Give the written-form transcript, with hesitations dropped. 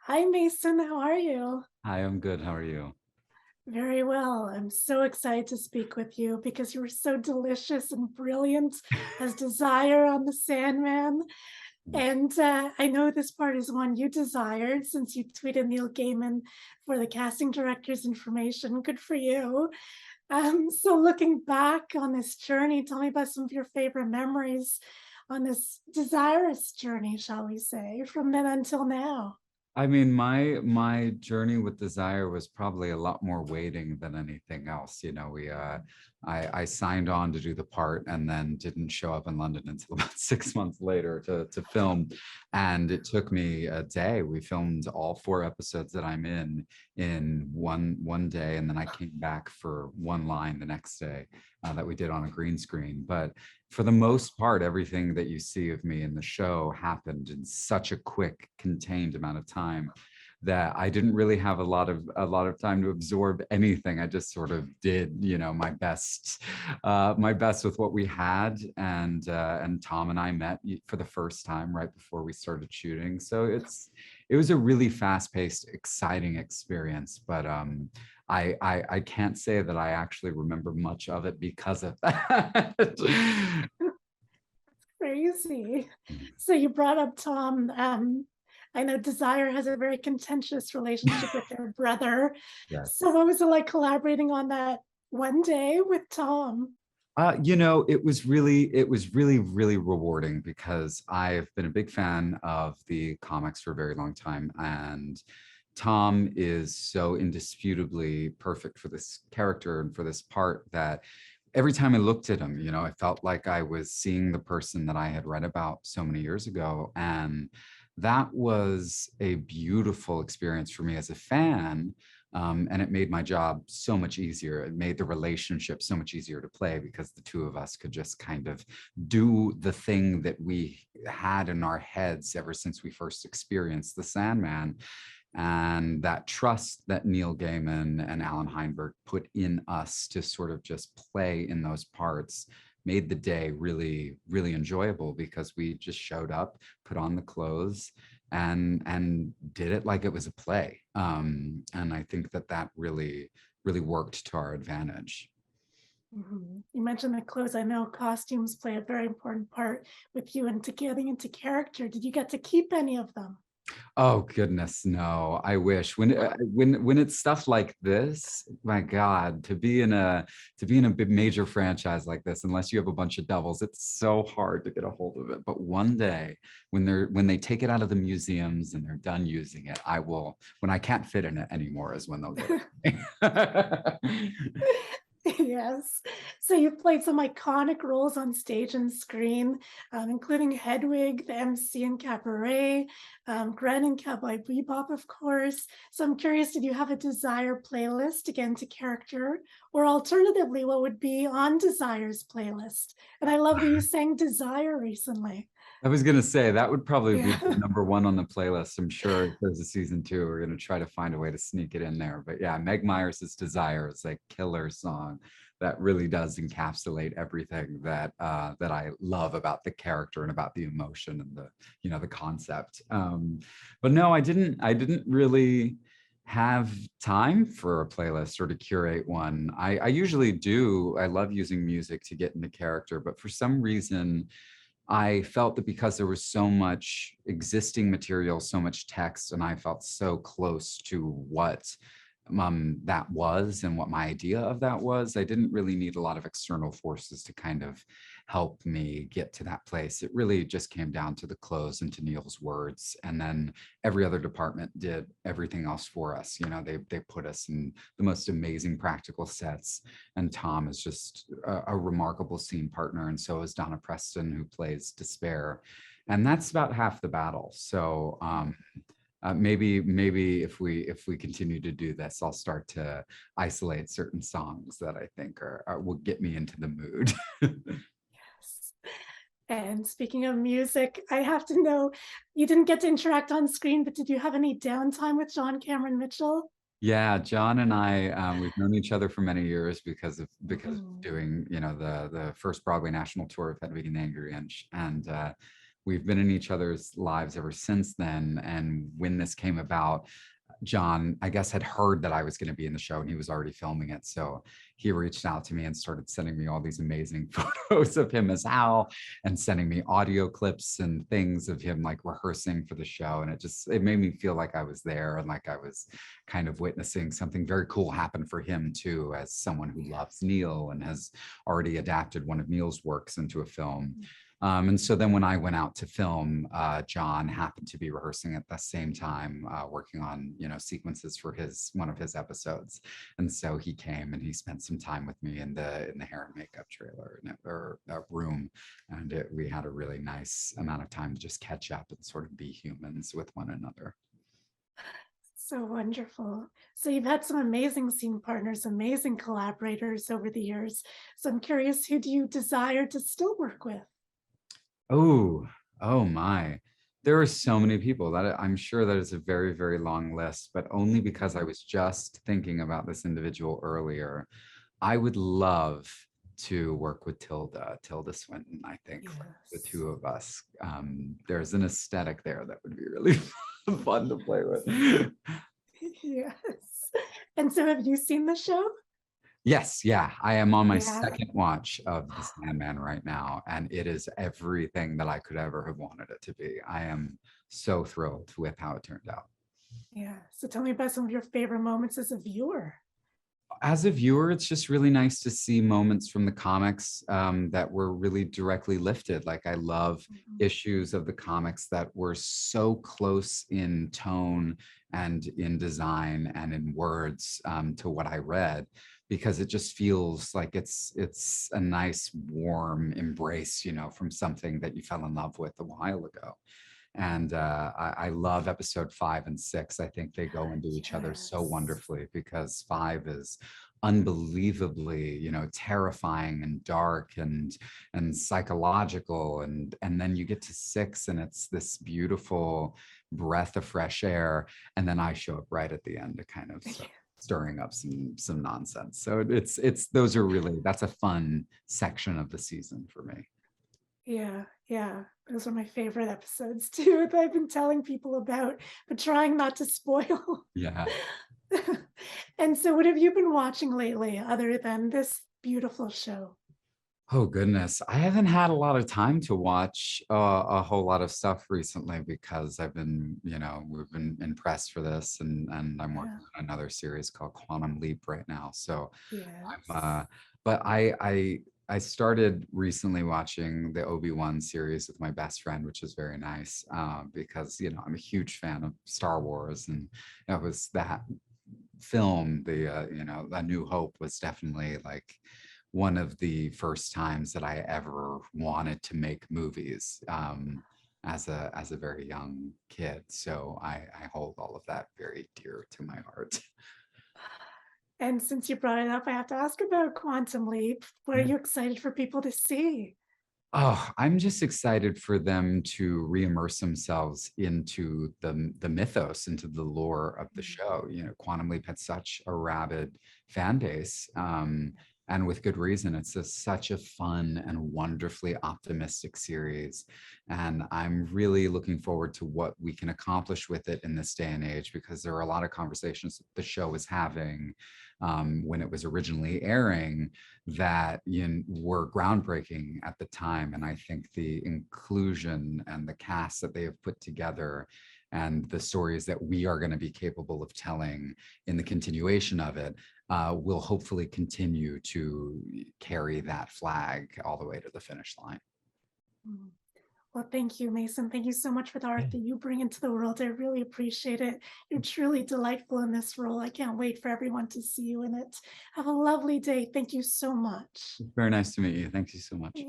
Hi, Mason. How are you? Hi, I'm good. How are you? Very well. I'm so excited to speak with you because you were so delicious and brilliant as Desire on the Sandman. And I know this part is one you desired since you tweeted Neil Gaiman for the casting director's information. Good for you. So, looking back on this journey, tell me about some of your favorite memories on this desirous journey, shall we say, from then until now. I mean, my journey with Desire was probably a lot more waiting than anything else. You know, I signed on to do the part and then didn't show up in London until about 6 months later to film. And it took me a day. We filmed all 4 episodes that I'm in one day, and then I came back for one line the next day that we did on a green screen. But for the most part, everything that you see of me in the show happened in such a quick, contained amount of time that I didn't really have a lot of time to absorb anything. I just sort of did, my best with what we had, and Tom and I met for the first time right before we started shooting. So it was a really fast-paced, exciting experience, but I can't say that I actually remember much of it because of that. Crazy. So you brought up Tom. I know Desire has a very contentious relationship with their brother. So Yes. what was it like collaborating on that one day with Tom? It was really rewarding because I've been a big fan of the comics for a very long time, and Tom is so indisputably perfect for this character and for this part that every time I looked at him, I felt like I was seeing the person that I had read about so many years ago. And that was a beautiful experience for me as a fan. And it made my job so much easier. It made the relationship so much easier to play because the two of us could just kind of do the thing that we had in our heads ever since we first experienced the Sandman, and that trust that Neil Gaiman and Alan Heinberg put in us to sort of just play in those parts made the day really, really enjoyable because we just showed up, put on the clothes, and did it like it was a play. And I think that really worked to our advantage. You mentioned the clothes. I know costumes play a very important part with you into getting into character. Did you get to keep any of them? Oh goodness, no. I wish when it's stuff like this, my God, to be in a big major franchise like this, unless you have a bunch of doubles, it's so hard to get a hold of it. But one day, when they take it out of the museums and they're done using it, I will. When I can't fit in it anymore, is when they'll give it to me. Yes. So you've played some iconic roles on stage and screen, including Hedwig, the MC in Cabaret, Gren in Cowboy Bebop, of course. So I'm curious, did you have a Desire playlist to get into character? Or alternatively, what would be on Desire's playlist? And I love that you sang Desire recently. I was gonna say that would probably be Yeah. number one on the playlist. I'm sure if there's a season two, we're gonna try to find a way to sneak it in there. But yeah, Meg Myers' Desire is a killer song that really does encapsulate everything that I love about the character and about the emotion and the concept. But no, I didn't really have time for a playlist or to curate one. I usually do. I love using music to get into character, but for some reason I felt that because there was so much existing material, so much text, and I felt so close to what that was and what my idea of that was, I didn't really need a lot of external forces to kind of help me get to that place. It really just came down to the clothes and to Neil's words. And then every other department did everything else for us. They put us in the most amazing practical sets, and Tom is just a remarkable scene partner, and so is Donna Preston, who plays Despair, and that's about half the battle. So maybe if we continue to do this, I'll start to isolate certain songs that I think will get me into the mood. Yes. And speaking of music, I have to know, you didn't get to interact on screen, but did you have any downtime with John Cameron Mitchell? Yeah, John and I, we've known each other for many years because of Mhm. doing, the first Broadway national tour of Hedwig and the Angry Inch, and we've been in each other's lives ever since then. And when this came about, John, I guess, had heard that I was going to be in the show and he was already filming it. So he reached out to me and started sending me all these amazing photos of him as Hal and sending me audio clips and things of him like rehearsing for the show. And it made me feel like I was there and like I was kind of witnessing something very cool happen for him too, as someone who loves Neil and has already adapted one of Neil's works into a film. And so then when I went out to film, John happened to be rehearsing at the same time, working on, sequences for one of his episodes. And so he came and he spent some time with me in the hair and makeup trailer or room. And we had a really nice amount of time to just catch up and sort of be humans with one another. So wonderful. So you've had some amazing scene partners, amazing collaborators over the years. So I'm curious, who do you desire to still work with? Oh my. There are so many people that I'm sure that is a very, very long list, but only because I was just thinking about this individual earlier. I would love to work with Tilda Swinton, I think, for the Yes. two of us. There's an aesthetic there that would be really fun to play with. Yes. And so have you seen the show? Yes, yeah, I am on my Yeah. second watch of The Sandman right now, and it is everything that I could ever have wanted it to be. I am so thrilled with how it turned out. Yeah. So tell me about some of your favorite moments as a viewer. As a viewer, it's just really nice to see moments from the comics that were really directly lifted. Like I love issues of the comics that were so close in tone and in design and in words to what I read, because it just feels like it's a nice warm embrace, from something that you fell in love with a while ago. And I love episode 5 and 6. I think they go into each other so Yes. wonderfully, because 5 is unbelievably, terrifying and dark and psychological, and then you get to 6 and it's this beautiful breath of fresh air, and then I show up right at the end to kind of stirring up some nonsense. So that's a fun section of the season for me. Yeah, yeah. Those are my favorite episodes too, that I've been telling people about, but trying not to spoil. Yeah. And so what have you been watching lately other than this beautiful show? Oh goodness, I haven't had a lot of time to watch a whole lot of stuff recently, because we've been in press for this, and I'm Yeah. working on another series called Quantum Leap right now. So I'm, Yes. but I started recently watching the Obi-Wan series with my best friend, which is very nice, because I'm a huge fan of Star Wars, and it was that film, A New Hope, was definitely like one of the first times that I ever wanted to make movies as a very young kid. So I hold all of that very dear to my heart. And since you brought it up, I have to ask about Quantum Leap. What are Yeah. you excited for people to see? Oh, I'm just excited for them to re-immerse themselves into the mythos, into the lore of the show. Quantum Leap had such a rabid fan base, and with good reason. It's such a fun and wonderfully optimistic series, and I'm really looking forward to what we can accomplish with it in this day and age, because there are a lot of conversations that the show was having when it was originally airing that were groundbreaking at the time. And I think the inclusion and the cast that they have put together and the stories that we are going to be capable of telling in the continuation of it will hopefully continue to carry that flag all the way to the finish line. Mm. Well, thank you, Mason. Thank you so much for the art that you bring into the world. I really appreciate it. You're truly delightful in this role. I can't wait for everyone to see you in it. Have a lovely day. Thank you so much. Very nice to meet you. Thank you so much. You